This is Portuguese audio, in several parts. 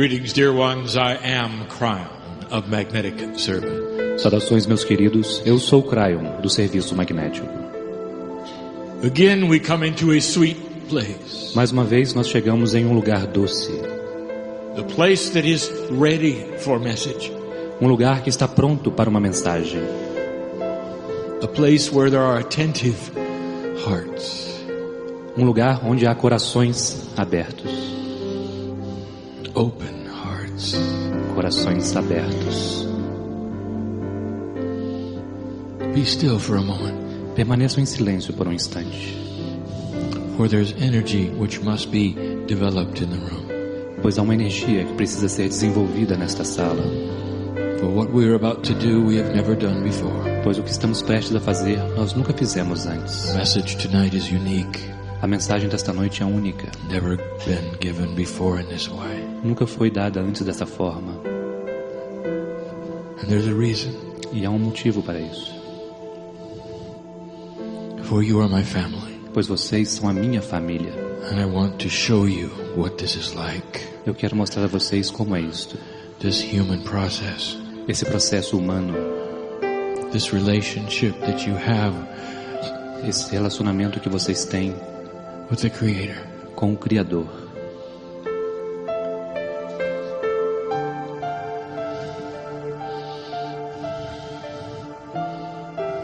Greetings, dear ones. I am Kryon of Magnetic Service. Saudações, meus queridos. Eu sou Kryon, do Serviço Magnético. Again, we come into a sweet place. Mais uma vez, nós chegamos em um lugar doce. The place that is ready for message. Um lugar que está pronto para uma mensagem. A place where there are attentive hearts. Um lugar onde há corações abertos. Open hearts. Corações abertos. Be still for a moment. Permaneçam em silêncio por um instante. For there's energy which must be developed in the room. Pois há uma energia que precisa ser desenvolvida nesta sala. For what we are about to do, we have never done before. Pois o que estamos prestes a fazer, nós nunca fizemos antes. The message tonight is unique. A mensagem desta noite é única. Never been given before in this way. Nunca foi dada antes dessa forma. And there's a reason. E há um motivo para isso. For you are my family. Pois vocês são a minha família. And I want to show you what this is like. Eu quero mostrar a vocês como é isto. This human process. Esse processo humano. This relationship that you have. Esse relacionamento que vocês têm with the Creator. Com o Criador.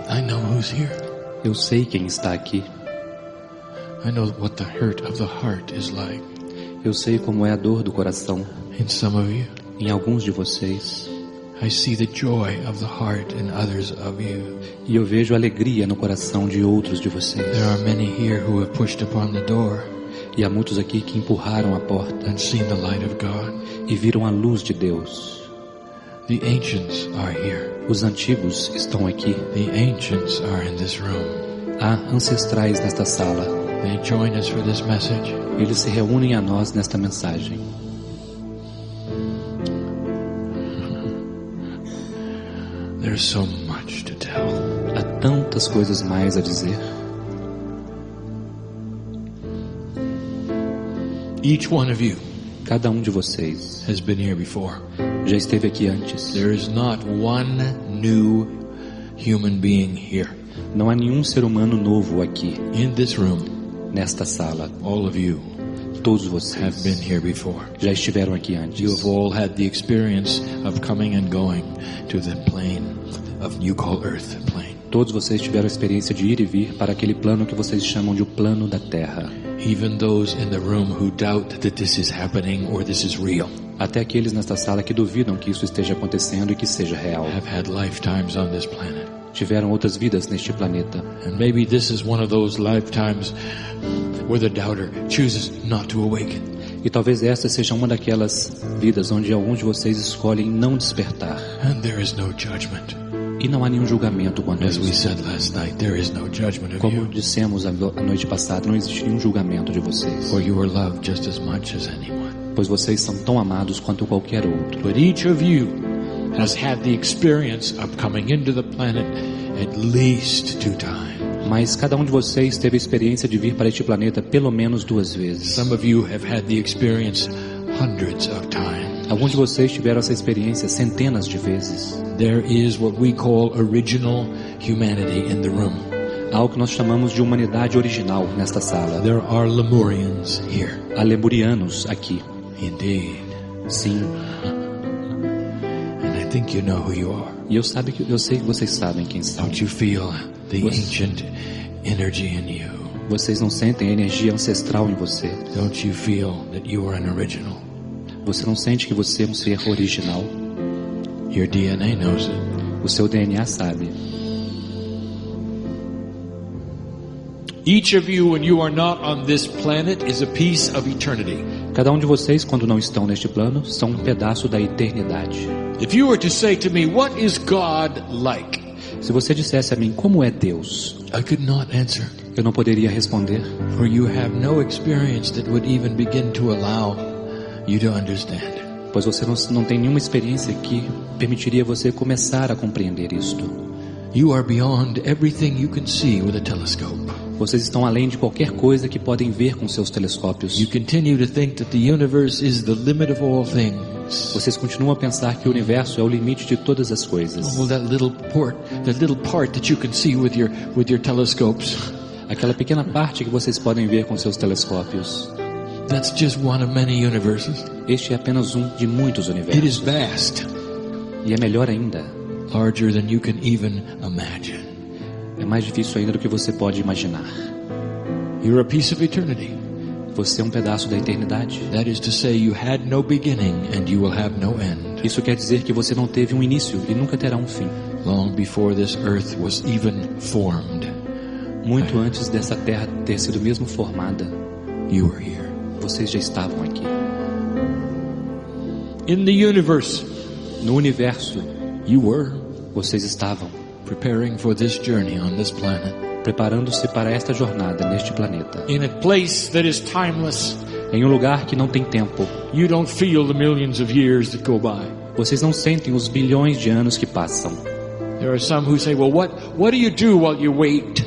I know who's here. Eu sei quem está aqui. I know what the hurt of the heart is like. Eu sei como é a dor do coração. In some of you. Em alguns de vocês. I see the joy of the heart in others of you. E eu vejo alegria no coração de outros de vocês. There are many here who have pushed upon the door. E há muitos aqui que empurraram a porta. And seen the light of God. E viram a luz de Deus. The ancients are here. Os antigos estão aqui. The ancients are in this room. Há ancestrais nesta sala. They join us for this message. Eles se reúnem a nós nesta mensagem. There's so much to tell. Há tantas coisas mais a dizer. Each one of you. Cada um de vocês has been here before. Já esteve aqui antes. There is not one new human being here. Não há nenhum ser humano novo aqui. In this room. Nesta sala. All of you. Todos vocês have been here before. Já estiveram aqui antes. You have all had the experience of coming and going to the plane of you call Earth plane. Todos vocês tiveram a experiência de ir e vir para aquele plano que vocês chamam de o plano da Terra. Even those in the room who doubt that this is happening or this is real. Até aqueles nesta sala que duvidam que isso esteja acontecendo e que seja real. Have had lifetimes on this planet. Tiveram outras vidas neste planeta. And maybe this is one of those lifetimes where the doubter chooses not to awaken. E talvez esta seja uma daquelas vidas onde alguns de vocês escolhem não despertar. And there is no judgment. E não há nenhum julgamento quanto a isso. As we said last night, there is no judgment of Como you. dissemos a noite passada, não existe nenhum julgamento de vocês. For you are loved just as much as anyone. Pois vocês são tão amados quanto qualquer outro. But each of you has had the experience of coming into the planet at least 2 times. Mas cada um de vocês teve a experiência de vir para este planeta pelo menos 2 vezes. Some of you have had the experience hundreds of times. Alguns de vocês tiveram essa experiência centenas de vezes. There is what we call original humanity in the room. Há o que nós chamamos de humanidade original nesta sala. There are Lemurians here. Há lemurianos aqui. Indeed. Sim. And I think you know who you are. E eu sei que vocês sabem quem são. Don't you feel the ancient energy in you? Vocês não sentem a energia ancestral em você? Don't you feel that you are an original? Você não sente que você é um ser original? Your DNA knows it. O seu DNA sabe. Each of you, when you are not on this planet, is a piece of eternity. Cada um de vocês, quando não estão neste plano, são um pedaço da eternidade. If you were to say to me, what is God like? Se você dissesse a mim, como é Deus? I could not answer. Eu não poderia responder. For you have no experience that would even begin to allow you to understand. Pois você não tem nenhuma experiência que permitiria você começar a compreender isto. You are beyond everything you can see with a telescope. Vocês estão além de qualquer coisa que podem ver com seus telescópios. You continue to think that the universe is the limit of all things. Vocês continuam a pensar que o universo é o limite de todas as coisas. Oh, that little part that you can see with your telescopes. Aquela pequena parte que vocês podem ver com seus telescópios. That's just one of many universes. Este é apenas um de muitos It is universos. vast, E é melhor ainda. larger than you can even imagine. É mais difícil ainda do que você pode imaginar. You're a piece of eternity. Você é um pedaço da eternidade. That is to say, you had no beginning and you will have no end. Isso quer dizer que você não teve um início e nunca terá um fim. Long before this earth was even formed, Muito antes dessa terra ter sido mesmo formada, you were here. vocês já estavam aqui. In the universe, No universo, you were vocês estavam preparing for this journey on this planet. preparando-se para esta jornada neste planeta. In a place that is timeless, Em um lugar que não tem tempo. you don't feel the millions of years that go by. Vocês não sentem os bilhões de anos que passam. There are some who say, well, what do you do while you wait?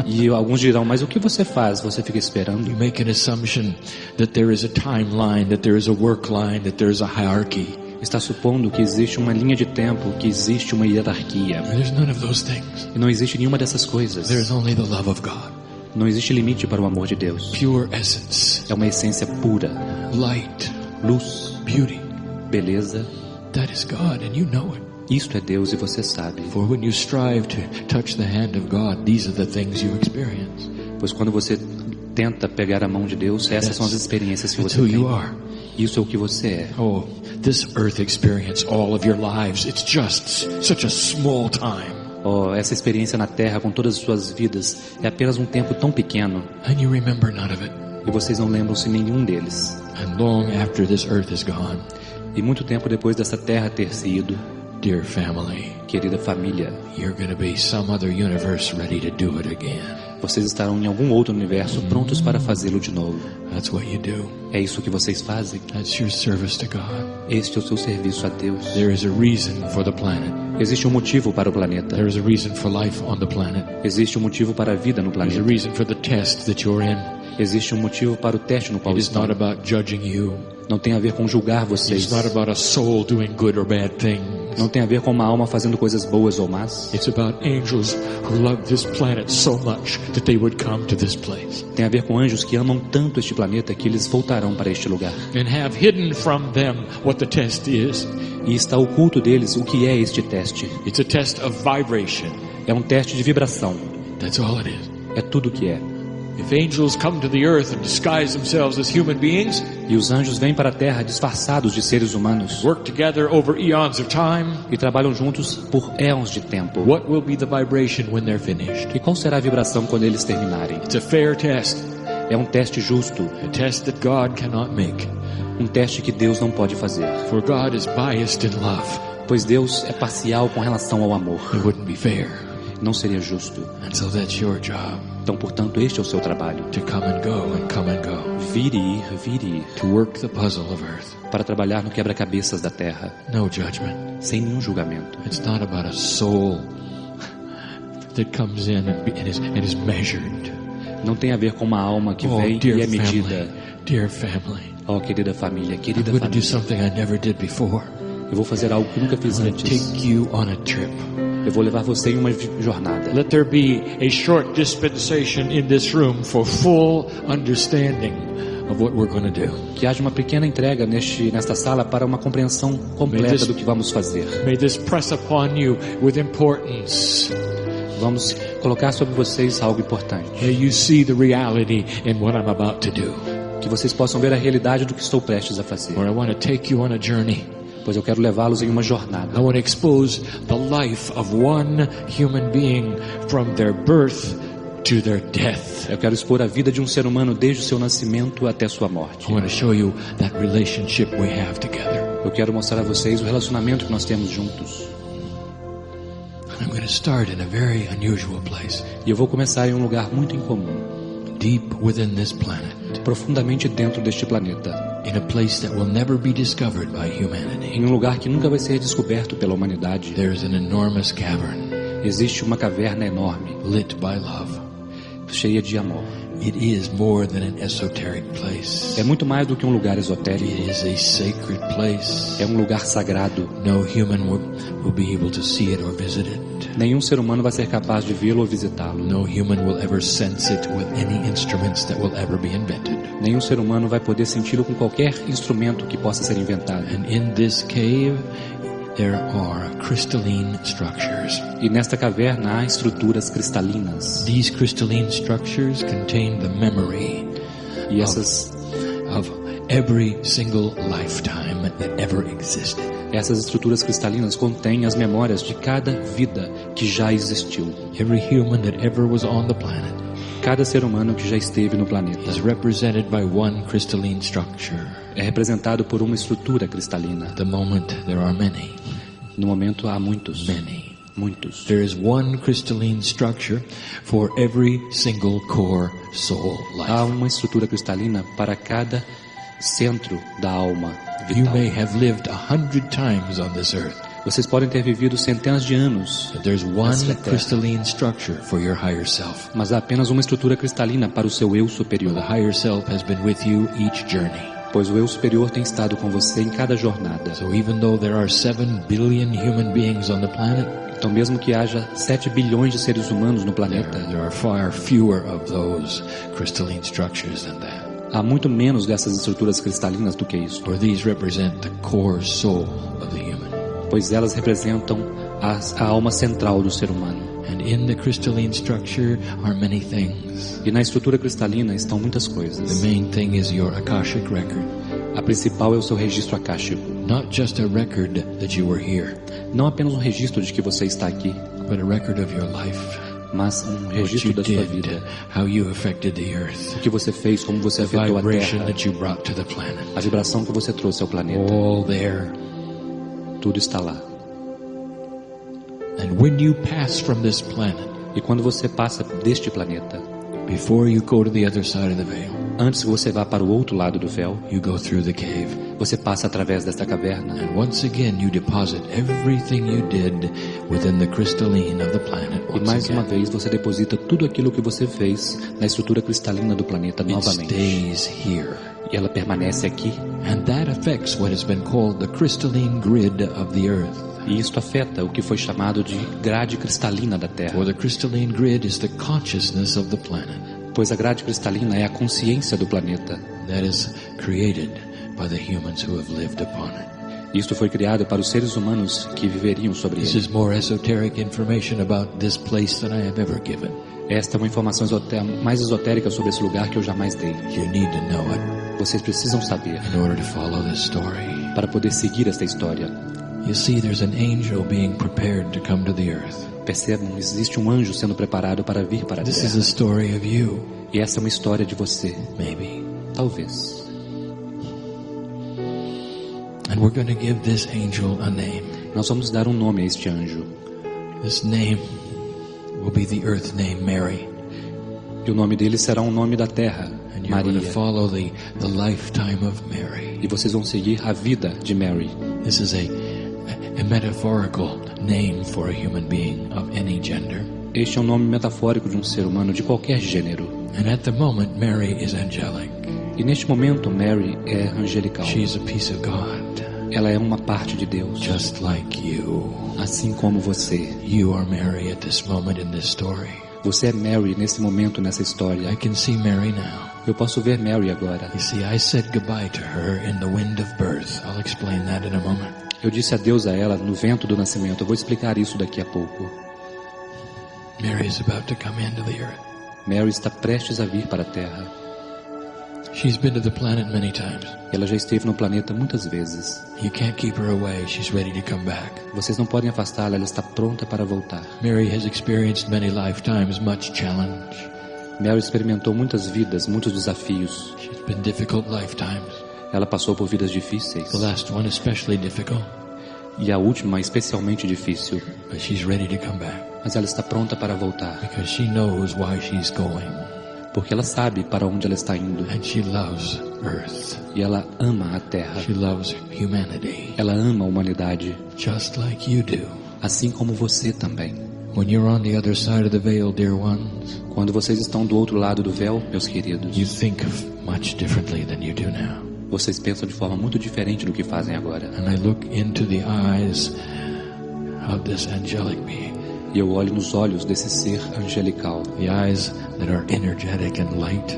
E alguns dirão, mas o que você faz? Você fica esperando? You make an assumption that there is a timeline, that there is a work line, that there is a hierarchy. Está supondo que existe uma linha de tempo, que existe uma hierarquia. There's none of those things. E não existe nenhuma dessas coisas. There's only the love of God. Não existe limite para o amor de Deus. Pure essence, É uma essência pura, light, luz, beauty. beleza. That is God, and you know it. Isto é Deus e você sabe. For when you strive to touch the hand of God, these are the things you experience. Pois quando você tenta pegar a mão de Deus, essas são as experiências que That's você who tem. you are. Isso é o que você é. Oh, this earth experience, all of your lives, it's just such a small time. Oh, essa experiência na Terra com todas as suas vidas é apenas um tempo tão pequeno And you remember none of it. e vocês não lembram-se nenhum deles. And long after this earth is gone, E muito tempo depois dessa Terra ter se ido, dear family, querida família, you're going to be some other universe ready to do it again. vocês estarão em algum outro universo prontos para fazê-lo de novo. That's what you do. É isso que vocês fazem. That's your service to God. Este é o seu serviço a Deus. There is a reason for the planet. Existe um motivo para o planeta. There is a reason for life on the planet. Existe um motivo para a vida no There's a planeta. reason for the test that you're in. Existe um motivo para o teste no qual It is estão. not about judging you. Não tem a ver com julgar It's vocês. not about a soul doing good or bad things. Não tem a ver com uma alma fazendo coisas boas ou más. It's about angels who love this planet so much that they would come to this place Tem a ver com anjos que amam tanto este planeta que eles voltarão para este lugar. and have hidden from them what the test is. E está oculto deles o que é este teste. It's a test of vibration. É um teste de vibração. That's all it is. É tudo o que é. If angels come to the earth and disguise themselves as human beings, E os anjos vêm para a Terra disfarçados de seres humanos work together over eons of time, e trabalham juntos por éons de tempo. what will be the vibration when they're finished? E qual será a vibração quando eles terminarem? It's a fair test, É um teste justo, a test that God cannot make. um teste que Deus não pode fazer. For God is biased in love. Pois Deus é parcial com relação ao amor. It wouldn't be fair. Não seria justo. And so that's your job, Então, portanto, este é o seu trabalho. to come and go, Vir e ir, to work the puzzle of earth. para trabalhar no quebra-cabeças da Terra, No judgment. sem nenhum julgamento. It's not about a soul that comes in and is measured. Não tem a ver com uma alma que Oh, vem dear e é family, medida. dear family. Oh, querida família, I'm querida going to do família. something I never did before. Eu vou fazer algo que nunca fiz I'm going to antes. take you on a trip. Eu vou levar você em uma jornada. Let there be a short dispensation in this room for full understanding of what we're going to do. Que haja uma pequena entrega nesta sala para uma compreensão completa do que vamos fazer. May this press upon you with importance. Vamos colocar sobre vocês algo importante. May you see the reality in what I'm about to do. Que vocês possam ver a realidade do que estou prestes a fazer. For I want to take you on a journey. Pois eu quero levá-los em uma I jornada. want to expose the life of one human being from their birth to their death. Eu quero expor a vida de um ser humano desde o seu nascimento até sua morte. I want to show you that relationship we have together. Eu quero mostrar a vocês o relacionamento que nós temos juntos. And I'm going to start in a very unusual place, E eu vou começar em um lugar muito incomum, deep within this planet, profundamente dentro deste planeta, in a place that will never be discovered by humanity. em um lugar que nunca vai ser descoberto pela humanidade. There's an enormous cavern Existe uma caverna enorme, lit by love. cheia de amor. It is more than an esoteric place. É muito mais do que um lugar esotérico. It is a sacred place. É um lugar sagrado. No human will be able to see it or visit it. Nenhum ser humano vai ser capaz de vê-lo ou visitá-lo. No human will ever sense it with any instruments that will ever be invented. Nenhum ser humano vai poder senti-lo com qualquer instrumento que possa ser inventado. And in this cave there are crystalline structures. E nesta caverna há estruturas cristalinas. These crystalline structures contain the memory E essas of every single lifetime that ever existed. Essas estruturas cristalinas contêm as memórias de cada vida que já existiu. Every human that ever was on the planet Cada ser humano que já esteve no planeta is represented by one crystalline structure. é representado por uma estrutura cristalina. At the moment there are many. No momento há muitos. Muitos. There is one crystalline structure for every single core soul life. Há uma estrutura cristalina para cada centro da alma You vital. may have lived 100 times on this earth. Vocês podem ter vivido centenas de anos, But there's one Nessa terra. crystalline structure for your higher self. mas há apenas uma estrutura cristalina para o seu eu The superior, higher self has been with you each journey. pois o eu superior tem estado com você em cada jornada. So even though there are 7 billion human beings on the planet, Então, mesmo que haja 7 bilhões de seres humanos no planeta, there are far fewer of those crystalline structures than that. há muito menos dessas estruturas cristalinas do que isso, For these represent the core soul of the human. pois elas representam a alma central do ser humano. And in the crystalline structure are many things. E na estrutura cristalina estão muitas coisas. The main thing is your Akashic record. A principal é o seu registro akáshico. Not just a record that you were here, Não apenas um registro de que você está aqui, but a record of your life. mas um What registro you da sua did, vida. how you affected the earth, O que você fez, como você the afetou a vibration Terra, that you brought to the planet. a vibração que você trouxe ao planeta. All there. Tudo está lá. And when you pass from this planet, E quando você passa deste planeta, before you go to the other side of the veil, antes que você vá para o outro lado do véu, you go through the cave. você passa através desta caverna. And once again, you deposit everything you did within the crystalline of the planet. E Once mais uma again, vez você deposita tudo aquilo que você fez na estrutura cristalina do planeta it novamente. stays here. E ela permanece aqui. And that affects what has been called the crystalline grid of the earth. E isto afeta o que foi chamado de grade cristalina da Terra. For the crystalline grid is the consciousness of the planet Pois a grade cristalina é a consciência do planeta. that is created by the humans who have lived upon it. Isto foi criado para os seres humanos que viveriam sobre This ele. is more esoteric information about this place than I have ever given. Esta é uma informação mais esotérica sobre esse lugar que eu jamais dei. You need to know it Vocês precisam saber in order to follow this story. para poder seguir esta história. You see, there's an angel being prepared to come to the earth. Percebam, existe um anjo sendo preparado para vir para a This is Terra. a story of you, E essa é uma história de você, maybe. talvez. And we're going to give this angel a name. Nós vamos dar um nome a este anjo. This name will be the earth name Mary. E o nome dele será um nome da terra, And you're going Maria. to follow the lifetime of Mary. E vocês vão seguir a vida de Mary. This is a metaphorical name for a human being of any gender. Este é um nome metafórico de um ser humano de qualquer gênero. And at the moment, Mary is angelic. E neste momento, Mary é angelical. She's a piece of God, Ela é uma parte de Deus, just like you. assim como você. You are Mary at this moment in this story. Você é Mary nesse momento, nessa história. I can see Mary now. Eu posso ver Mary agora. You see, I said goodbye to her in the wind of birth. I'll explain that in a moment. Eu disse adeus a ela no vento do nascimento. Eu vou explicar isso daqui a pouco. Mary is about to come into the earth. Mary está prestes a vir para a Terra. She's been to the planet many times. Ela já esteve no planeta muitas vezes. You can't keep her away. She's ready to come back. Vocês não podem afastá-la, ela está pronta para voltar. Mary has experienced many lifetimes, much challenge. Mary experimentou muitas vidas, muitos desafios. She's been difficult lifetimes. Ela passou por vidas difíceis. The last one especially difficult, E a última especialmente difícil. but she's ready to come back Mas ela está pronta para voltar. because she knows why she's going, Porque ela sabe para onde ela está indo. and she loves Earth. E ela ama a Terra. She loves humanity, Ela ama a humanidade. just like you do. Assim como você também. When you're on the other side of the veil, dear ones, Quando vocês estão do outro lado do véu, meus queridos, you think much differently than you do now. vocês pensam de forma muito diferente do que fazem agora. And I look into the eyes of this angelic being, E eu olho nos olhos desse ser angelical, the eyes that are energetic and light,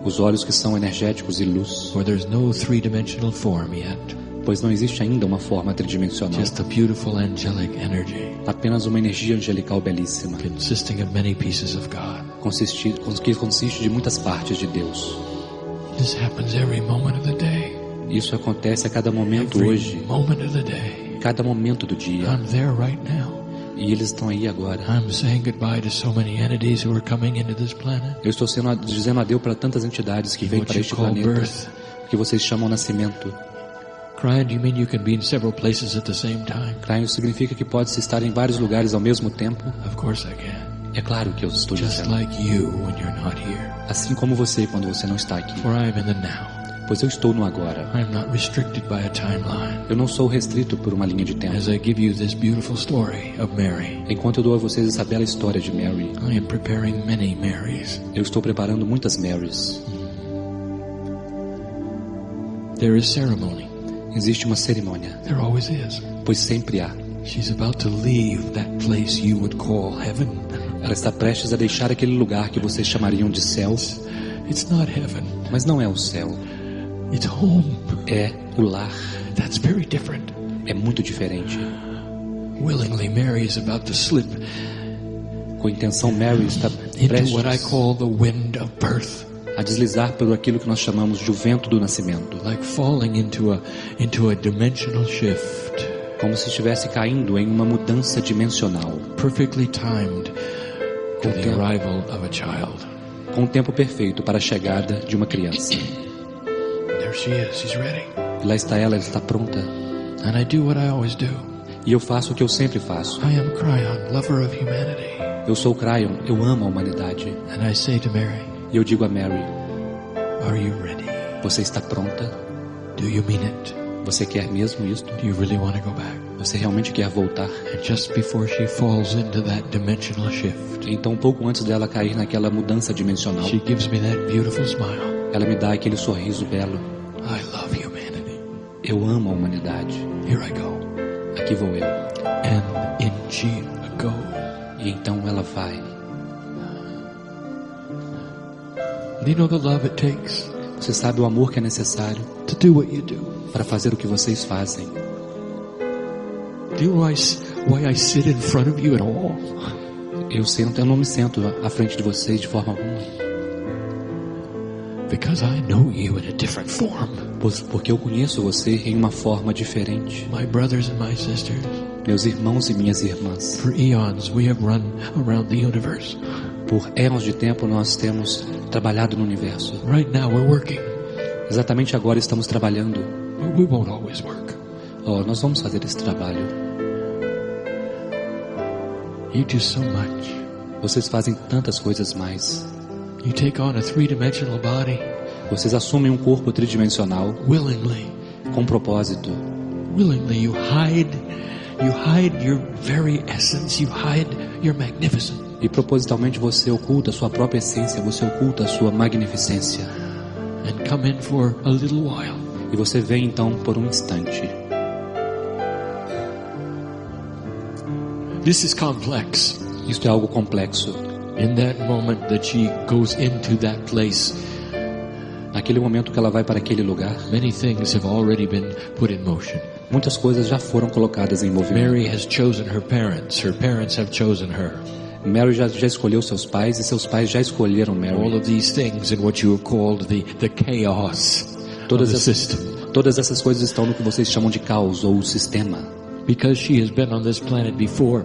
os olhos que são energéticos e luz, for there's no three-dimensional form yet, pois não existe ainda uma forma tridimensional, just a beautiful angelic energy apenas uma energia angelical belíssima, consisting of many pieces of God. que consiste de muitas partes de Deus. This happens every moment of the day. Isso acontece a cada momento Every hoje, moment of the day. cada momento do dia, I'm there right now. e eles estão aí agora. I'm saying goodbye to so many entities who are coming into this planet. Eu estou dizendo adeus para tantas entidades que vêm What para you este call planeta, birth. que vocês chamam nascimento. Kryon, do you mean you can be in several places at the same time? Kryon significa que pode-se estar em vários lugares ao mesmo tempo? Of course I can. É claro que eu estou Just dizendo. like you when you're not here. Assim como você quando você não está aqui. For I am in the now. Pois eu estou no agora. I am not restricted by a timeline. Eu não sou restrito por uma linha de tempo. As I give you this beautiful story of Mary, Enquanto eu dou a vocês essa bela história de Mary, I am preparing many Marys. eu estou preparando muitas Marys. There is ceremony. Existe uma cerimônia, There always is. pois sempre há. She's about to leave that place you would call heaven. Ela está prestes a deixar aquele lugar que vocês chamariam de céu, It's not heaven. mas não é o céu. It's home. É o lar. That's very different. É muito diferente. Willingly, Mary is about to slip Com intenção, Mary está into what I prestes call the wind of birth, a deslizar por aquilo que nós chamamos de o vento do nascimento, like falling into a dimensional shift, como se estivesse caindo em uma mudança dimensional, perfectly timed to the arrival of a child. com o tempo perfeito para a chegada de uma criança. There she is. She's ready. E lá está ela está pronta. And I do what I always do. E eu faço o que eu sempre faço. I am Kryon, lover of humanity. Eu sou Kryon, eu amo a humanidade. And I say to Mary, E eu digo a Mary, are you ready? você está pronta? Do you mean it? Você quer mesmo isto? Do you really want to go back? Você realmente quer voltar? And just before she falls into that dimensional shift, Então, um pouco antes dela cair naquela mudança dimensional, she gives me that beautiful smile. ela me dá aquele sorriso belo. I love humanity. Eu amo a humanidade. Here I go. Aqui vou eu. And in she goes. E então ela vai. Do you know the love it takes Você sabe o amor que é necessário to do what you do? para fazer o que vocês fazem. Do you know why I sit in front of you at all? Eu não me sento à frente de vocês de forma alguma. Because I know you in a different form. Porque eu conheço você em uma forma diferente. My brothers and my sisters, Meus irmãos e minhas irmãs. for eons we have run around the universe. Por éons de tempo nós temos trabalhado no universo. Right now we're working, Exatamente agora estamos trabalhando. but we won't always work. Nós vamos fazer esse trabalho. You do so much. Vocês fazem tantas coisas mais. You take on a three-dimensional body Vocês assumem um corpo tridimensional willingly. com propósito. Willingly, you hide your very essence. You hide your magnificence. E propositalmente você oculta a sua própria essência, você oculta a sua magnificência. And come in for a little while. E você vem então por um instante. This is complex. Isto é algo complexo. In that moment that she goes into that place, Naquele momento que ela vai para aquele lugar, many things have already been put in motion. muitas coisas já foram colocadas em movimento. Mary has chosen her parents. Her parents have chosen her. Mary já escolheu seus pais e seus pais já escolheram All Mary. of these things in what you have called the chaos of Todas the essas, system. todas essas coisas estão no que vocês chamam de caos ou sistema. Because she has been on this planet before.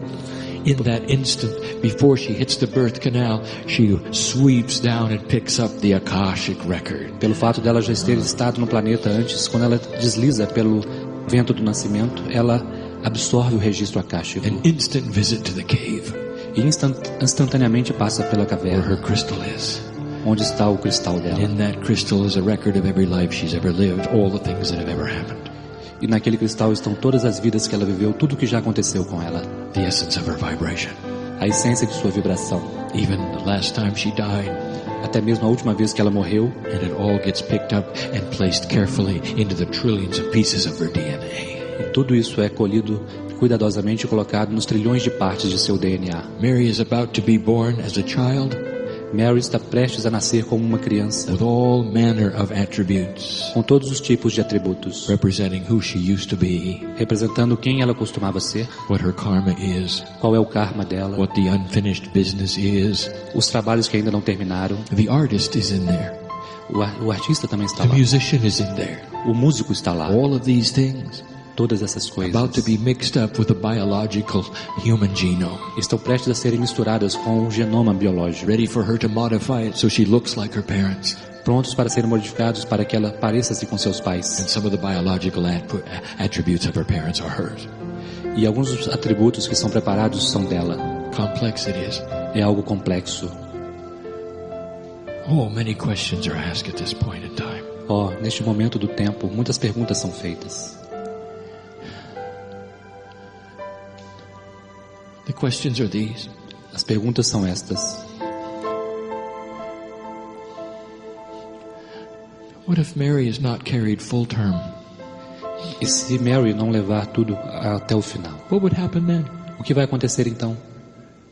In that instant, before she hits the birth canal, she sweeps down and picks up the Akashic record. Pelo fato dela já ter estado no planeta antes, quando ela desliza pelo vento do nascimento, ela absorve o registro akáshico. An instant visit to the cave E instantaneamente passa pela where caverna, her crystal is. onde está o cristal And dela. in that crystal is a record of every life she's ever lived, all the things that have ever happened. E naquele cristal estão todas as vidas que ela viveu, tudo que já aconteceu com ela. The essence of her vibration. a essência de sua vibração. Even the last time she died. Até mesmo a última vez que ela morreu. And it all gets picked up and placed carefully into the trillions of pieces of her DNA. E tudo isso é colhido cuidadosamente e colocado nos trilhões de partes de seu DNA. Mary is about to be born as a child. Mary está prestes a nascer como uma criança, with all manner of attributes, com todos os tipos de atributos, representing who she used to be, representando quem ela costumava ser, what her karma is, qual é o karma dela, what the unfinished business is, os trabalhos que ainda não terminaram. The artist is in there. O artista também está The lá. musician is in there. O músico está lá. All of these things. Todas essas coisas about to be mixed up with the biological human genome. Estão prestes a serem misturadas com o genoma biológico. Ready for her to modify it so she looks like her parents. Prontos para serem modificados para que ela pareça-se com seus pais. And some of the biological attributes of her parents are hers. E alguns dos atributos que são preparados são dela. Complex it is. É algo complexo. Oh, many questions are asked at this point in time. Oh, neste momento do tempo, muitas perguntas são feitas. The questions are these. As perguntas são estas. What if Mary is not carried full term? E se Mary não levar tudo até o final? What would happen then? O que vai acontecer então?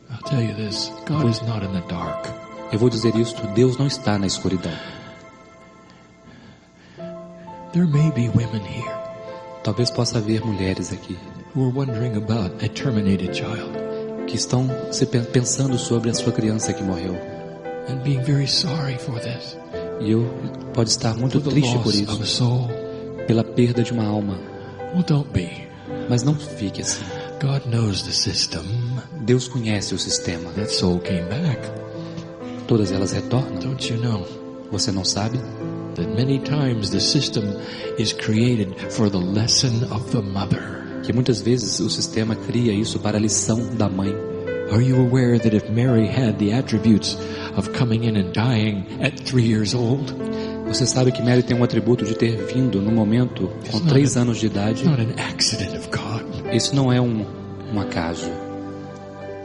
I'll tell you this. God is not in the dark. Eu vou dizer isto, Deus não está na escuridão. There may be women here. Talvez possa haver mulheres aqui who are wondering about a terminated child, que estão pensando sobre a sua criança que morreu, and being very sorry for this. E eu pode estar muito triste por isso, pela perda de uma alma. Well, don't be. Mas não fique assim. God knows the system. Deus conhece o sistema. That soul came back. Todas elas retornam. Don't you know? Você não sabe? That many times the system is created for the lesson of the mother. Que muitas vezes o sistema cria isso para a lição da mãe. Are you aware that if Mary had the attributes of coming in and dying at 3 years old? Você sabe que Mary tem um atributo de ter vindo no momento com 3 anos de idade. Not an accident of God. Isso não é um acaso.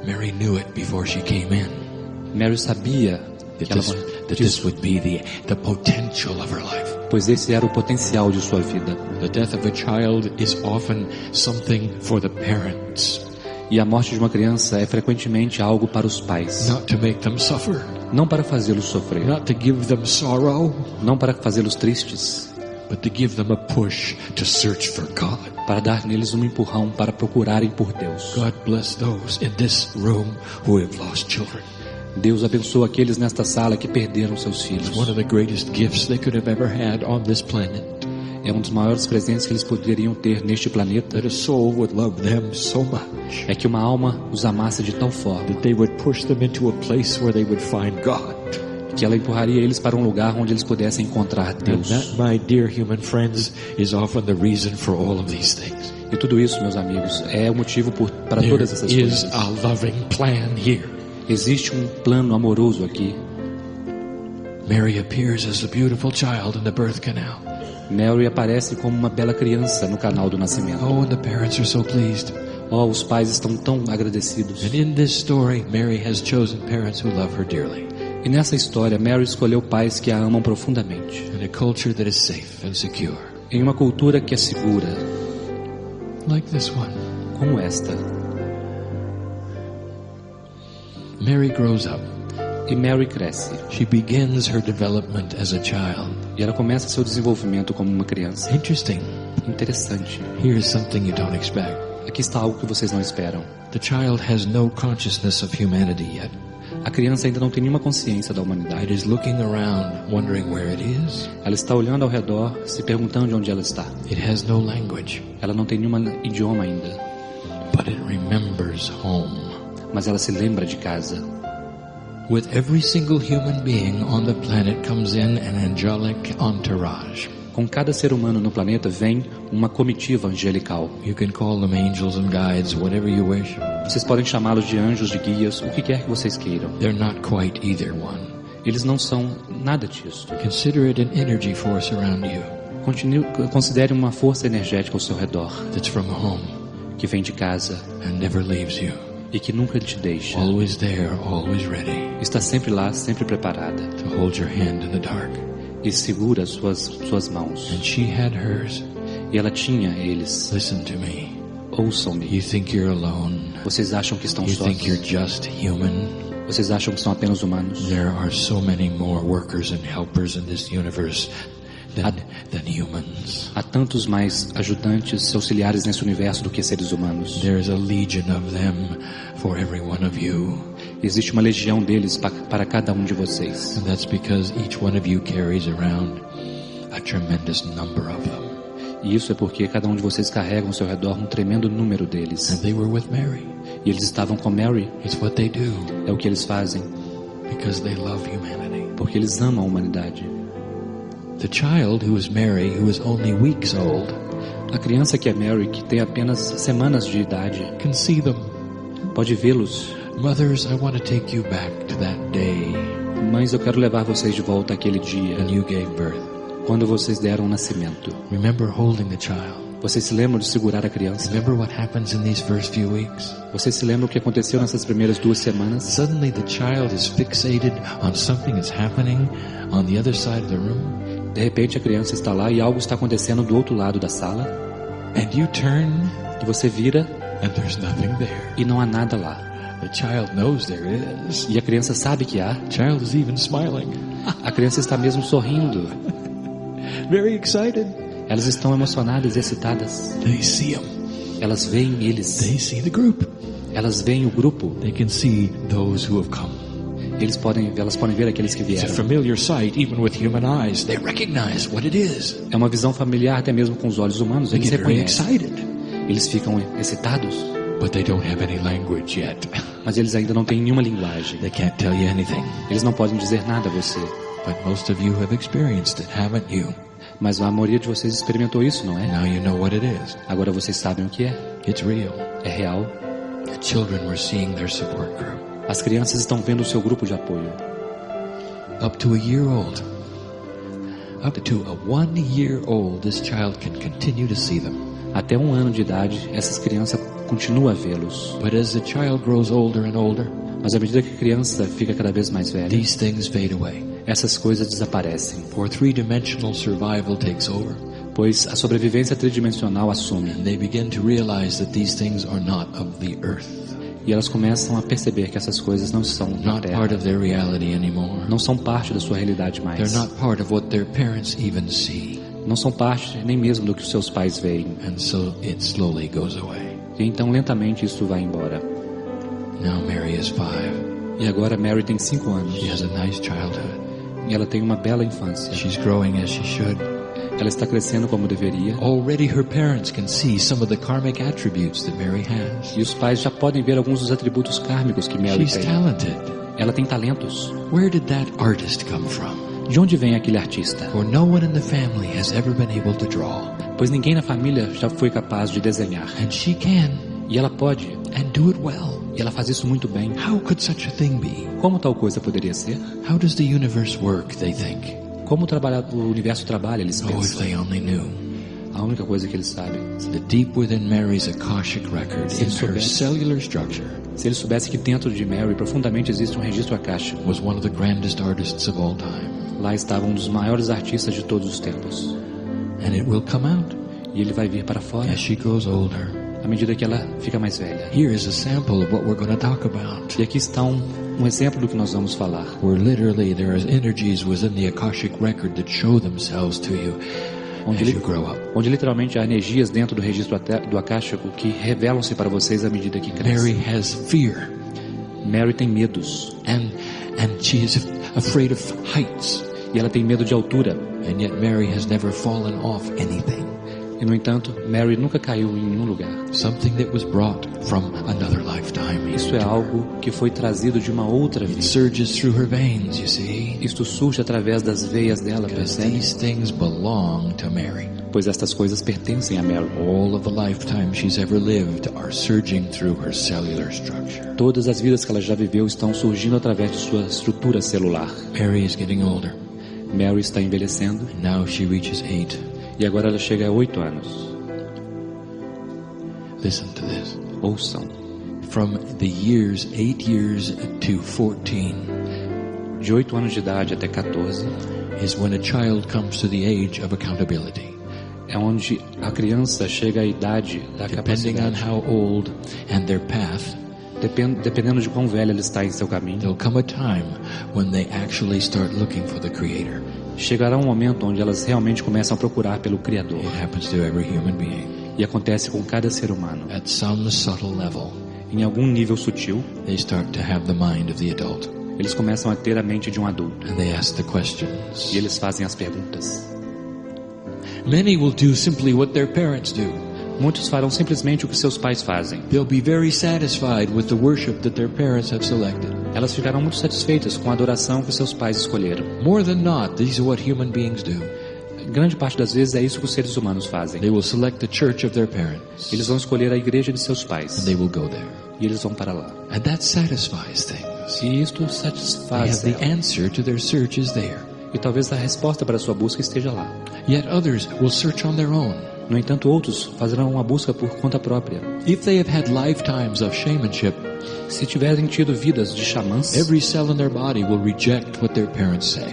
Mary knew it before she came in. Mary sabia that this would be the potential of her life. Pois esse era o potencial de sua vida. The death of a child is often something for the parents. E a morte de uma criança é frequentemente algo para os pais. Not to make them suffer. Não para fazê-los sofrer. Not to give them sorrow. Não para fazê-los tristes. But to give them a push to search for God. Para dar neles um empurrão para procurarem por Deus. God bless those in this room who have lost children. Deus abençoa aqueles nesta sala que perderam seus filhos. It's one of the greatest gifts they could have ever had on this planet. É um dos maiores presentes que eles poderiam ter neste planeta. That a soul would love them so much. É que uma alma os amasse de tal forma that they would push them into a place where they would find God. Que ela empurraria eles para um lugar onde eles pudessem encontrar Deus. And that, my dear human friends, is often the reason for all of these things. E tudo isso, meus amigos, é o motivo para todas essas coisas. There is a loving plan here. Existe um plano amoroso aqui. Mary appears as a beautiful child in the birth canal. Mary aparece como uma bela criança no canal do nascimento. Oh, and the parents are so pleased. Oh, os pais estão tão agradecidos. And in this story, Mary has chosen parents who love her dearly. E nessa história, Mary escolheu pais que a amam profundamente. In a culture that is safe and secure. Em uma cultura que é segura. Like this one. Como esta. Mary grows up. E Mary cresce. She begins her development as a child. E ela começa seu desenvolvimento como uma criança. Interesting. Interessante. Here's something you don't expect. Aqui está algo que vocês não esperam. The child has no consciousness of humanity yet. A criança ainda não tem nenhuma consciência da humanidade. It is looking around, wondering where it is. Ela está olhando ao redor, se perguntando de onde ela está. It has no language. Ela não tem nenhum idioma ainda. But it remembers home. Mas ela se lembra de casa. With every single human being on the planet comes in an angelic entourage. Com cada ser humano no planeta vem uma comitiva angelical. You can call them angels and guides, whatever you wish. Vocês podem chamá-los de anjos, de guias, o que quer que vocês queiram. They're not quite either one. Eles não são nada disso. Consider it an energy force around you. Considere uma força energética ao seu redor. That's from home. Que vem de casa. And never leaves you. e que nunca te deixa. always there, always ready Está sempre lá, sempre preparada, to hold your hand in the dark. e segura suas mãos. And she had hers. E ela tinha eles. Listen to me. Ouçam-me. You think you're alone. Vocês acham que estão You sós? think you're just human. Vocês acham que são apenas humanos? There are so many more workers and helpers in this universe than humans. Há tantos mais ajudantes, auxiliares nesse universo do que seres humanos. There is a legion of them for every one of you. Existe uma legião deles para cada um de vocês. And that's because each one of you carries around a tremendous number of them. E isso é porque cada um de vocês carrega ao seu redor um tremendo número deles. And they were with Mary. E eles estavam com Mary. It's what they do. É o que eles fazem. Because they love humanity. Porque eles amam a humanidade. The child who is Mary, who is only weeks old, A criança que é Mary, que tem apenas semanas de idade, can see them. pode vê-los. Mothers, I want to take you back to that day Mães, eu quero levar vocês de volta àquele dia, when you gave birth. quando vocês deram nascimento. Remember holding the child. Vocês se lembram de segurar a criança? Remember what happens in these first few weeks? Vocês se lembram o que aconteceu nessas primeiras 2 semanas? Suddenly the child is fixated on something that's happening on the other side of the room. De repente a criança está lá e algo está acontecendo do outro lado da sala. And you turn E você vira and there's nothing there. e não há nada lá. The child knows there is. E a criança sabe que há. The child is even smiling. A criança está mesmo sorrindo. Very excited. Elas estão emocionadas e excitadas. They see him. Elas veem eles. They see the group. Elas veem o grupo. They can see those who have come. Elas podem ver aqueles que It's a vieram. familiar sight, even with human eyes. They recognize what it is. É uma visão familiar até mesmo com os olhos humanos. They Eles get very reconhecem. excited, Eles ficam excitados, but they don't have any language yet. mas eles ainda não têm nenhuma linguagem. They can't tell you anything. Eles não podem dizer nada a você. But most of you have experienced it, haven't you? Mas a maioria de vocês experimentou isso, não é? Now you know what it is. Agora vocês sabem o que é. It's real. É real. The children were seeing their support group. As crianças estão vendo o seu grupo de apoio. Up to a year old. Up to a 1 year old, this child can continue to see them. Até 1 ano de idade, essas crianças continuam a vê-los. But as the child grows older and older, Mas à medida que a criança fica cada vez mais velha, these things fade away. essas coisas desaparecem. For three-dimensional survival takes over. Pois a sobrevivência tridimensional assume. And they begin to realize that these things are not of the earth. E elas começam a perceber que essas coisas não são da Not terra. part of their reality anymore. Não são parte da sua realidade mais. They're not part of what their parents even see. Não são parte nem mesmo do que os seus pais veem. And so it slowly goes away. E então lentamente isso vai embora. Now Mary is 5. E agora Mary tem 5 anos. She has a nice childhood. E ela tem uma bela infância. She's growing as she should. Ela está crescendo como deveria. Already her parents can see some of the karmic attributes that Mary has. E os pais já podem ver alguns dos atributos kármicos que Mary She's tem. talented. Ela tem talentos. Where did that artist come from? De onde vem aquele artista? For no one in the family has ever been able to draw. Pois ninguém na família já foi capaz de desenhar. And she can, E ela pode. and do it well. E ela faz isso muito bem. How could such a thing be? Como tal coisa poderia ser? How does the universe work, they think? Como o universo trabalha, eles Oh, if pensam. they only knew. A única coisa que eles sabem. The deep within Mary's Akashic record, in her soubesse. cellular structure, Se eles soubessem que dentro de Mary profundamente existe um registro akáshico. was one of the grandest artists of all time. Lá estava um dos maiores artistas de todos os tempos. And it will come out E ele vai vir para fora as she grows older. à medida que ela fica mais velha. Here is a sample of what we're going to talk about. E aqui está um exemplo do que nós vamos falar. Where literally there are energies within the Akashic record that show themselves to you as you grow up. Onde literalmente há energias dentro do registro do akáshico que revelam-se para vocês à medida que Mary crescem. has fear, Mary tem medos. and she is afraid of heights. E ela tem medo de altura. And yet Mary has never fallen off anything. E no entanto, Mary nunca caiu em nenhum lugar. Something that was brought from another lifetime. Isso é algo que foi trazido de uma outra It vida. surges through her veins, you see. Isto surge através das veias dela, Because percebe? these things belong to Mary. Pois estas coisas pertencem a Mary. All of the lifetime she's ever lived are surging through her cellular structure. Todas as vidas que ela já viveu estão surgindo através de sua estrutura celular. Mary is getting older. Mary está envelhecendo And now she reaches 8. e agora ela chega a 8 anos. Listen to this. Ouçam. from the years 8 years to 14 De 8 anos de idade até 14 is when a child comes to the age of accountability. é onde a criança chega à idade da Depending on capacidade. how old and their path, Dependendo de quão velha ela está em seu caminho, there'll come a time when they actually start looking for the Creator. chegará um momento onde elas realmente começam a procurar pelo Criador. It happens to every human being. E acontece com cada ser humano. At some subtle level, Em algum nível sutil, they start to have the mind of the adult. eles começam a ter a mente de um adulto. And they ask the questions. E eles fazem as perguntas. Many will do simply what their parents do. Muitos farão simplesmente o que seus pais fazem. They'll be very satisfied with the worship that their parents have selected. Elas ficarão muito satisfeitas com a adoração que seus pais escolheram. More than not, these are what human beings do. Grande parte das vezes é isso que os seres humanos fazem. They will select the church of their parents. Eles vão escolher a igreja de seus And pais. they will go there. E eles vão para lá. And that satisfies things. E isto They satisfaz have the ela. answer to their search is there. E talvez a resposta para a sua busca esteja lá. Yet others will search on their own. No entanto, outros farão uma busca por conta própria. If they have had lifetimes of shamanship, Se tiverem tido vidas de xamãs, every cell in their body will reject what their parents say.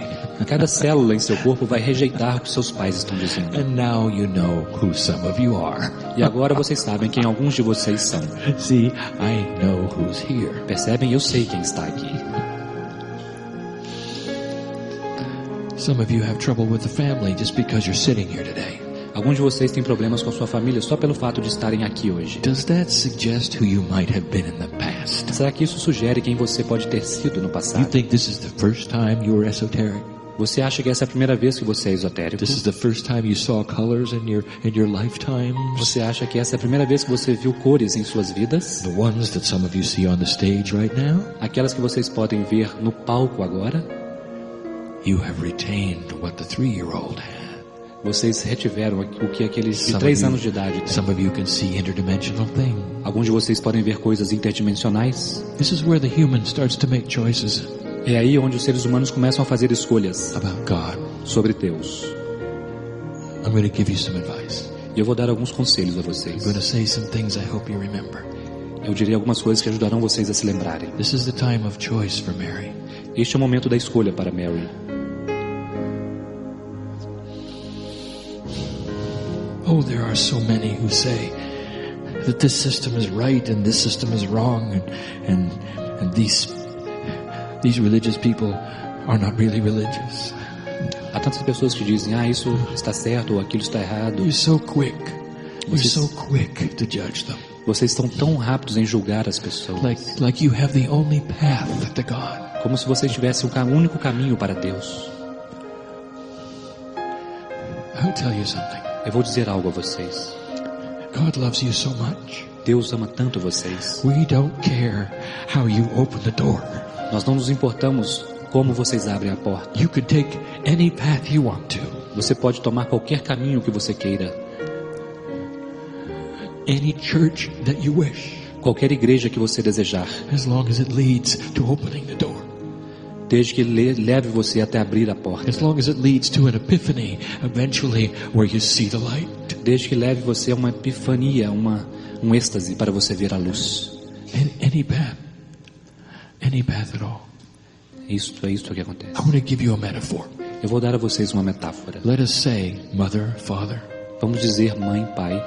cada célula em seu corpo vai rejeitar o que seus pais estão dizendo. And now you know who some of you are. E agora vocês sabem quem alguns de vocês são. See, I know who's here. Percebem? Eu sei quem está aqui. Some of you have trouble with the family just because you're sitting here today. Alguns de vocês têm problemas com a sua família só pelo fato de estarem aqui hoje. Does that suggest who you might have been in the past? Será que isso sugere quem você pode ter sido no You passado? think this is the first time you were esoteric? Você acha que essa é a primeira vez que você é esotérico? This is the first time you saw colors in your lifetimes? Você acha que essa é a primeira vez que você viu cores em suas vidas? The ones that some of you see on the stage right now? Aquelas que vocês podem ver no palco agora? You have retained what the 3-year-old had. Vocês retiveram o que aqueles de Some 3 of you- anos de idade têm. Some of you can see interdimensional things. Alguns de vocês podem ver coisas interdimensionais. This is where the human starts to make choices É aí onde os seres humanos começam a fazer escolhas about God. sobre Deus. I'm going to give you some advice. E eu vou dar alguns conselhos a I'm vocês. going to say some things I hope you remember. Eu direi algumas coisas que ajudarão vocês a se lembrarem. This is the time of choice for Mary. Este é o momento da escolha para Mary. Oh, there are so many who say that this system is right and this system is wrong, and these religious people are not really religious. Há tantas pessoas que dizem, isso está certo ou aquilo está errado. You're so quick. You're Vocês- so quick to judge them. Vocês estão tão rápidos em julgar as pessoas. Like you have the only path to God. Como se vocês tivessem o único caminho para Deus. I'll tell you something. Eu vou dizer algo a vocês. God loves you so much. Deus ama tanto vocês. We don't care how you open the door. Nós não nos importamos como vocês abrem a porta. You could take any path you want to. Você pode tomar qualquer caminho que você queira. Any church that you wish. Qualquer igreja que você desejar. As long as it leads to opening the door. Desde que leve você até abrir a porta. As long as it leads to an epiphany, eventually, where you see the light. Desde que leve você a uma epifania, um êxtase para você ver a luz. Any path. Any path at all. Isto é isto que acontece. I want to give you a metaphor. Eu vou dar a vocês uma metáfora. Let us say, mother, father, Vamos dizer mãe, pai,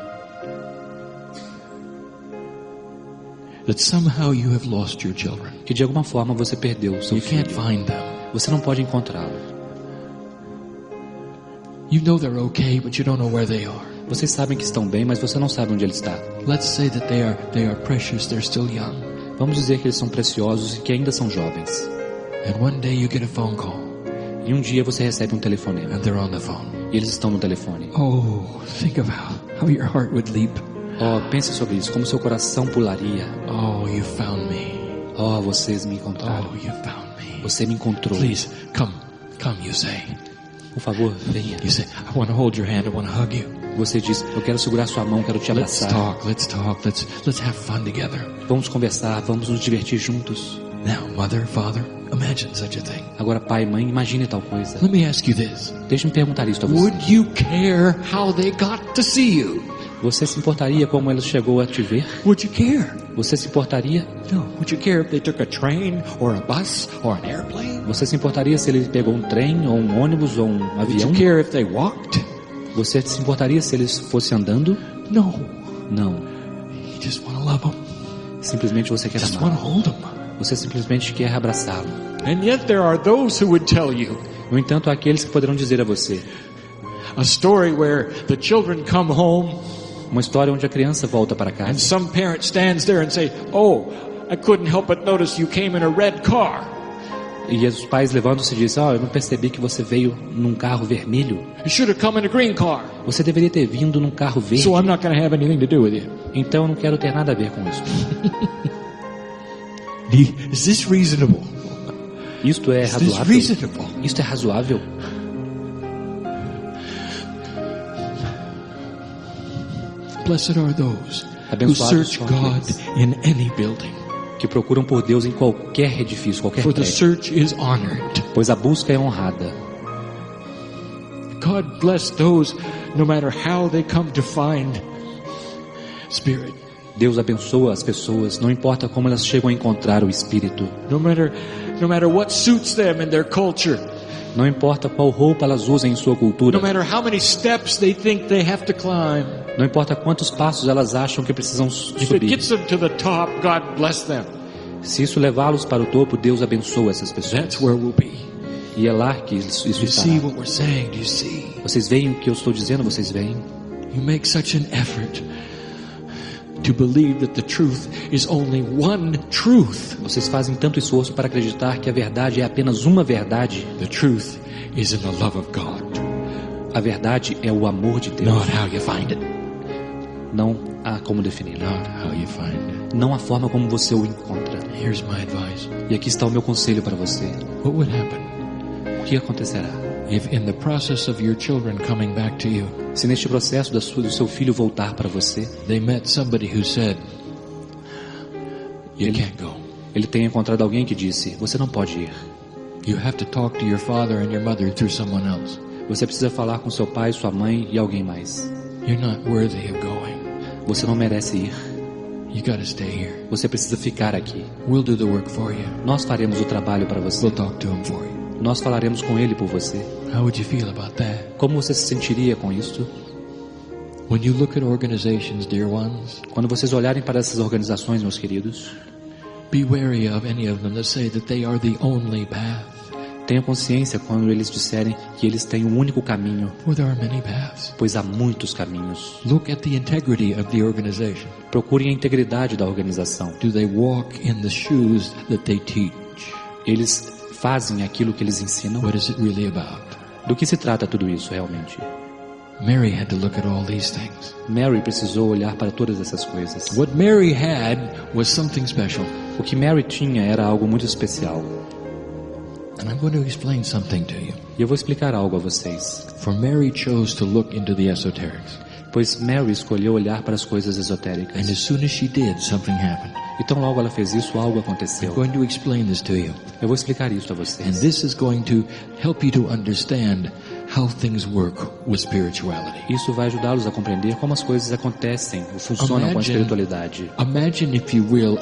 that somehow you have lost your children. que de alguma forma você perdeu o seu You can't filho. find them. Você não pode encontrá-lo. You know they're okay, but you don't know where they are. Vocês sabem que estão bem, mas você não sabe onde ele está. Let's say that they are precious, they're still young. Vamos dizer que eles são preciosos e que ainda são jovens. And one day you get a phone call, E um dia você recebe um telefonema. and they're on the phone. E eles estão no telefone. Oh, think of how your heart would leap. Oh, pense sobre isso, como seu coração pularia. Oh, you found me. Oh, vocês me encontraram. Oh, you found me. Você me encontrou. Please, come, you say. Por favor, venha. You say, I want to hold your hand, I want to hug you. Você diz, eu quero segurar sua mão, quero te Let's abraçar. talk, let's have fun together. Vamos conversar, vamos nos divertir juntos. Now, mother, father, imagine such a thing. Agora, pai e mãe, imagine tal coisa. Let me ask you this. Deixe-me perguntar isto a você. Would you care how they got to see you? Você se importaria como ela chegou a te ver? Would you care? Você se importaria? No. Would you care if they took a train or a bus or an airplane? Você se importaria se ele pegou um trem, ou um ônibus, ou um Would avião? you care if they walked? Você se importaria se eles fossem andando? No. Não. You just want to love them. Simplesmente você quer Just want to amá-lo. hold them. Você simplesmente quer abraçá-lo. And yet there are those who would tell you No entanto, há aqueles que poderão dizer a você a story where the children come home uma história onde a criança volta para and casa some parent stands there and say, "Oh, I couldn't help but notice you came in a red car. e os pais levantam-se e dizem: eu não percebi que você veio num carro vermelho. You should have come in a green car. Você deveria ter vindo num carro verde. So I'm not going to have anything to do with you." Então eu não quero ter nada a ver com isso. Is this reasonable? Isto é Is this razoável? reasonable? Isto é razoável? Blessed are those who Abençoados search são God aqueles in any building, que procuram por Deus em qualquer edifício, qualquer for the prédio, search is honored. pois a busca é honrada. God bless those, no matter how they come to find Spirit, Deus abençoa as pessoas, não importa como elas chegam a encontrar o Espírito. no matter what suits them in their culture, Não importa qual roupa elas usem em sua cultura. no matter how many steps they think they have to climb. Não importa quantos passos elas acham que precisam If it subir. gets them to the top, God bless them. Se isso levá-los para o topo, Deus abençoa essas pessoas. That's where we'll be. E é lá que isso You see estará. what we're saying? Do you see? Vocês veem o que eu estou dizendo? Vocês veem? You make such an effort to believe that the truth is only one truth. Vocês fazem tanto esforço para acreditar que a verdade é apenas uma verdade. The truth is in the love of God, A verdade é o amor de Deus. not how you find it. Não há como defini-lo. Not how you find it. Não a forma como você o encontra. Here's my advice. E aqui está o meu conselho para você. What would happen O que acontecerá? if in the process of your children coming back to you, Se neste processo do seu filho voltar para você, they met somebody who said, you can't go. ele tenha encontrado alguém que disse: você não pode ir. You have to talk to your father and your mother through someone else. Você precisa falar com seu pai, sua mãe e alguém mais. You're not worthy of going. Você não merece ir. You got to stay here. Você precisa ficar aqui. We'll do the work for you. Nós faremos o trabalho para você. We'll talk to him for you. Nós falaremos com ele por você. How would you feel about that? Como você se sentiria com isso? When you look at organizations, dear ones, Quando vocês olharem para essas organizações, meus queridos, be wary of any of them that say that they are the only path. tenham consciência quando eles disserem que eles têm um único caminho, For there are many paths. pois há muitos caminhos. Look at the integrity of the organization. Procurem a integridade da organização. Do they walk in the shoes that they teach? Eles fazem aquilo que eles ensinam? What is it really about? Do que se trata tudo isso realmente? Mary had to look at all these things. Mary precisou olhar para todas essas coisas. What Mary had was something special. O que Mary tinha era algo muito especial. And I'm going to explain something to you. E eu vou explicar algo a vocês. For Mary chose to look into the esoterics. Pois Mary escolheu olhar para as coisas And esotéricas. as soon as she did, something happened. E tão logo ela fez isso, algo I'm aconteceu. going to explain this to you. Eu vou explicar isso a And vocês. this is going to help you to understand how things work with spirituality. Isso vai ajudá-los a compreender como as coisas acontecem, ou funcionam com a espiritualidade. Imagine, if you will,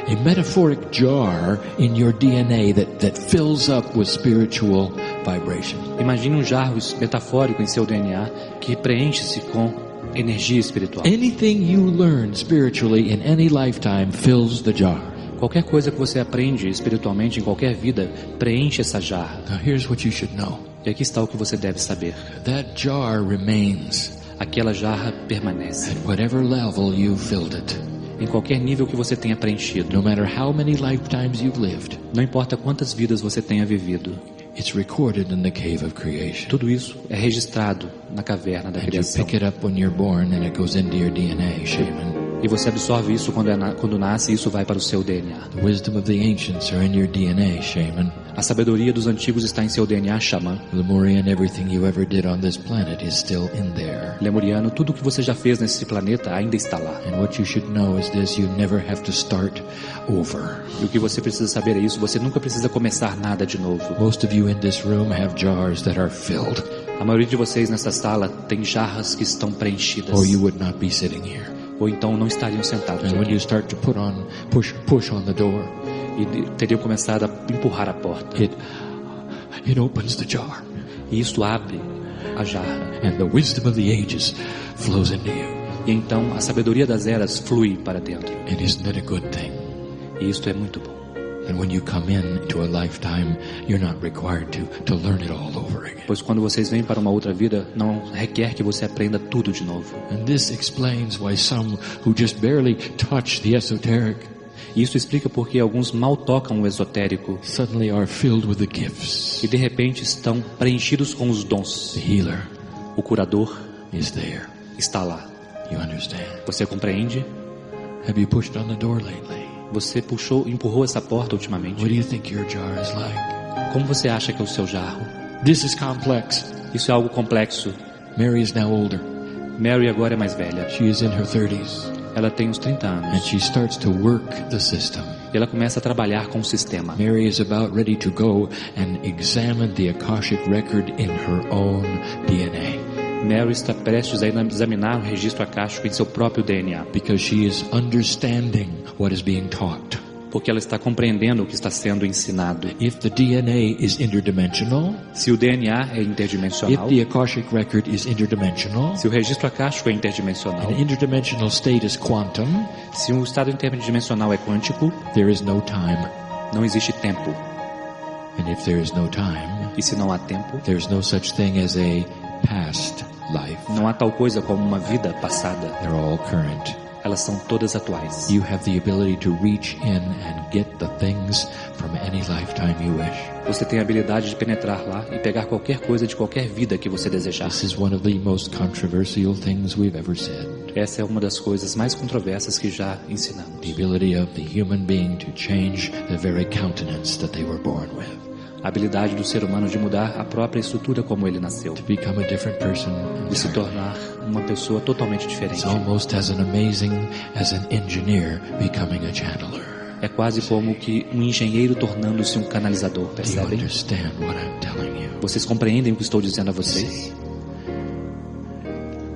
a metaphoric jar in your DNA that fills up with spiritual vibration. Imagine um jarro metafórico em seu DNA que preenche-se com energia espiritual. Anything you learn spiritually in any lifetime fills the jar. Qualquer coisa que você aprende espiritualmente em qualquer vida preenche essa jarra. Now here's what you should know. E aqui está o que você deve saber. That jar remains Aquela jarra permanece. at whatever level you filled it. Em qualquer nível que você tenha preenchido. No matter how many lifetimes you've lived, Não importa quantas vidas você tenha vivido. it's recorded in the cave of creation. Tudo isso é registrado na caverna da And you criação. pick it up when you're born and it goes into your DNA, shaman. E você absorve isso quando nasce e isso vai para o seu DNA. The wisdom of the ancients are in your DNA, shaman. A sabedoria dos antigos está em seu DNA, xamã. Lemurian, everything you ever did on this planet is still in there. Lemuriano, tudo o que você já fez nesse planeta ainda está lá. And what you should know is this: you never have to start over. E o que você precisa saber é isso, você nunca precisa começar nada de novo. Most of you in this room have jars that are filled. A maioria de vocês nessa sala tem jarras que estão preenchidas. or you would not be sitting here. Ou então não estariam sentados And when aqui. you start to push on the door, E teriam começado a empurrar a porta. it opens the jar, E isso abre a jarra. and the wisdom of the ages flows into you. E então a sabedoria das eras flui para dentro. And isn't it a good thing? E isto é muito bom. And when you come into a lifetime, you're not required to learn it all over again. Pois quando vocês vêm para uma outra vida, não requer que você aprenda tudo de novo. And this explains why some who just barely touch the esoteric E isso explica porque alguns mal tocam o esotérico suddenly are filled with the gifts. e de repente estão preenchidos com os dons. The healer O curador is there. está lá. You understand? Você compreende? Have you pushed on the door lately? Você empurrou essa porta ultimamente. What do you think your jar is like? Como você acha que é o seu jarro? This is complex. Isso é algo complexo. Mary is now older. Mary agora é mais velha. She is in her 30s. Ela tem uns 30 And anos. she starts to work the system. E ela começa a trabalhar com o sistema. Mary is about ready to go and examine the Akashic record in her own DNA. Mary está prestes a examinar o registro akáshico em seu próprio DNA. Because she is understanding what is being taught. Porque ela está compreendendo o que está sendo ensinado. If the DNA is interdimensional, Se o DNA é if interdimensional, the Akashic record is interdimensional, se o registro akáshico é interdimensional, an interdimensional state is quantum, se um estado interdimensional é quântico, there is no time. não existe tempo. And if there is no time, E se não há tempo, there is no such thing as a past life. não há tal coisa como uma vida passada. They're all current. Elas são todas atuais. You have the ability to reach in and get the things from any lifetime you wish. Você tem a habilidade de penetrar lá e pegar qualquer coisa de qualquer vida que você desejar. This is one of the most controversial things we've ever said. Essa é uma das coisas mais controversas que já ensinamos. The ability of the human being to change the very countenance that they were born with. A habilidade do ser humano de mudar a própria estrutura como ele nasceu. To become a different person. De se tornar uma pessoa totalmente diferente. It's almost as amazing as an engineer becoming a channeler. É quase como que um engenheiro tornando-se um canalizador, Do you percebem? understand what I'm telling you? Vocês compreendem o que estou dizendo a vocês?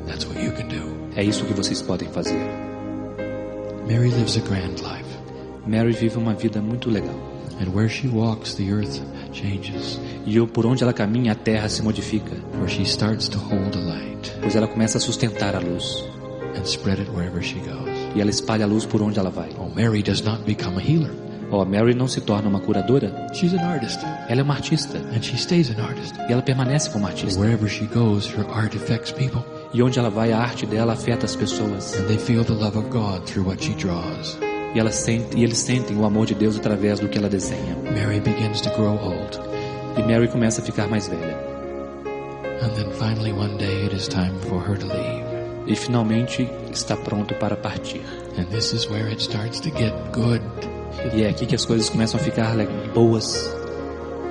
That's what you can do. É isso que vocês podem fazer. Mary lives a grand life. Mary vive uma vida muito legal. And where she walks, the earth changes. E por onde ela caminha, a terra se modifica. For she starts to hold a light Pois ela começa a sustentar a luz. and spread it wherever she goes. E ela espalha a luz por onde ela vai. Oh, Mary does not become a healer. Oh, Mary não se torna uma curadora. She's an artist. Ela é uma artista. And she stays an artist. E ela permanece como artista. Wherever she goes, her art affects people. E onde ela vai, a arte dela afeta as pessoas. And they feel the love of God through what she draws. E eles sentem o amor de Deus através do que ela desenha. Mary begins to grow old. E Mary começa a ficar mais velha. And then finally one day it is time for her to leave. E finalmente está pronto para partir. And this is where it starts to get good. E é aqui que as coisas começam a ficar boas.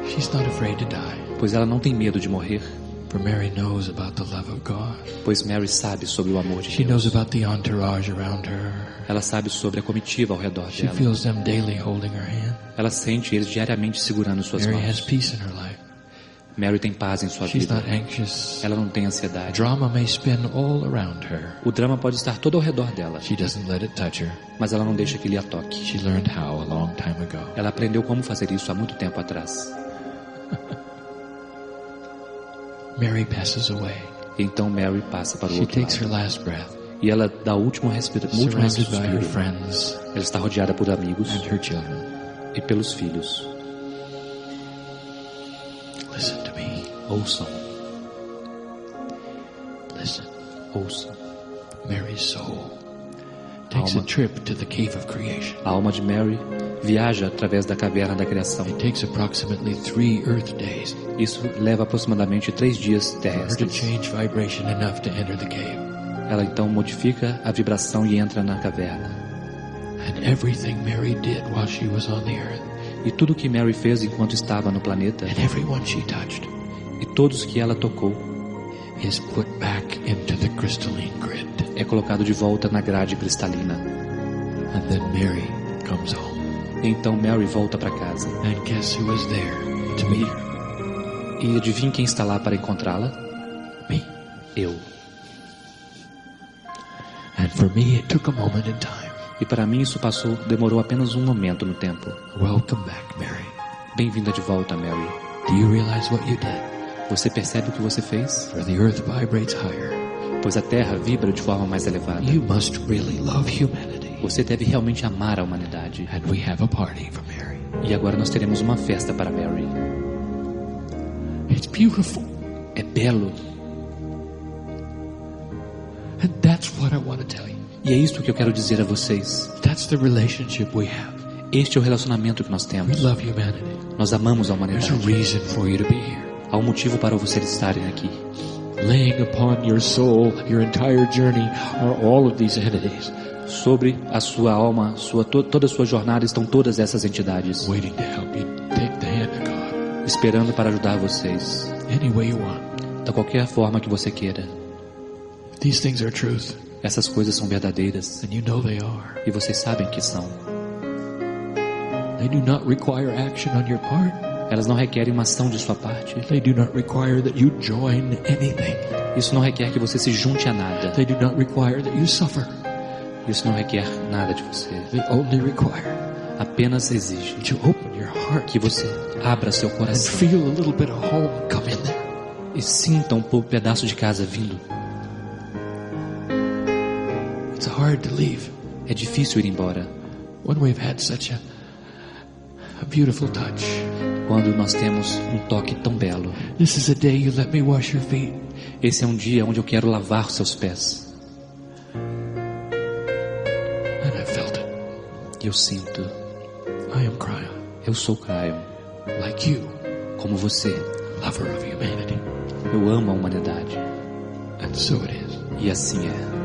She's not afraid to die. Pois ela não tem medo de morrer. For Mary knows about the love of God. Pois Mary sabe sobre o amor de She Deus. knows about the entourage around her. Ela sabe sobre a comitiva ao redor She dela. feels them daily holding her hand. Ela sente eles diariamente segurando suas Mary has mãos. peace in her life. Mary tem paz em sua She's vida. not anxious. Ela não tem ansiedade. Drama may spin all around her. O drama pode estar todo ao redor dela, She doesn't let it touch her. mas ela não deixa que lhe a toque. She learned how a long time ago. Ela aprendeu como fazer isso há muito tempo atrás. Mary passes away. Então Mary passa para o She outro takes her lado. last breath, E ela dá o último surrounded by her suspiro. friends Ela está rodeada por amigos and her children. e pelos filhos. Listen to me. Ouçam, Listen. ouçam. Mary's soul takes a Alma. trip to the cave of creation. A alma de Mary viaja através da caverna da criação. It takes approximately 3 Earth days Isso leva aproximadamente 3 dias for her to terrestres. change vibration enough to enter the cave. Ela então modifica a vibração e entra na caverna. And everything Mary did while she was on the earth, E tudo que Mary fez enquanto estava no planeta, and everyone she touched, e todos que ela tocou, is put back into the crystalline grid. é colocado de volta na grade cristalina. And then Mary comes home. E então Mary volta para casa. And guess who was there to meet her? E adivinha quem está lá para encontrá-la? Me. Eu. And for me, it took a moment in time. E para mim isso demorou apenas um momento no tempo. Welcome back, Mary. Bem-vinda de volta, Mary. Do you realize what you did? Você percebe o que você fez? For the earth vibrates higher. Pois a Terra vibra de forma mais elevada. You must really love humanity. Você deve realmente amar a humanidade. And we have a party for Mary. E agora nós teremos uma festa para Mary. It's beautiful. É belo. And that's what I want to tell you. E é isso que eu quero dizer a vocês. That's the relationship we have. Este é o relacionamento que nós We temos. love humanity. Nós amamos a There's a humanidade. reason for you to be here. Há um motivo para vocês estarem aqui. Laying upon your soul, your entire journey, are all of these entities. Sobre a sua alma, toda a sua jornada estão todas essas entidades, Waiting to help you take the hand of God. esperando para ajudar vocês, Any way you want. da qualquer forma que você queira. These things are truth. Essas coisas são verdadeiras, And you know they are. e vocês sabem que são. They do not require action on your part. Elas não requerem uma ação de sua parte. They do not require that you join anything. Isso não requer que você se junte a nada. They do not require that you suffer. Isso não requer nada de você. They only require Apenas exige that you open your heart que você abra seu and coração feel a little bit of home come in there. e sinta um pouco pedaço de casa vindo. It's hard to leave É difícil ir embora when we've had such a beautiful touch. quando nós temos um toque tão belo. This is a day you let me wash your feet. Esse é um dia onde eu quero lavar seus pés. And I felt it. E eu sinto. I am Kryon, Eu sou Kryon, like you, como você. lover of humanity. Eu amo a humanidade. And so it is. E assim é.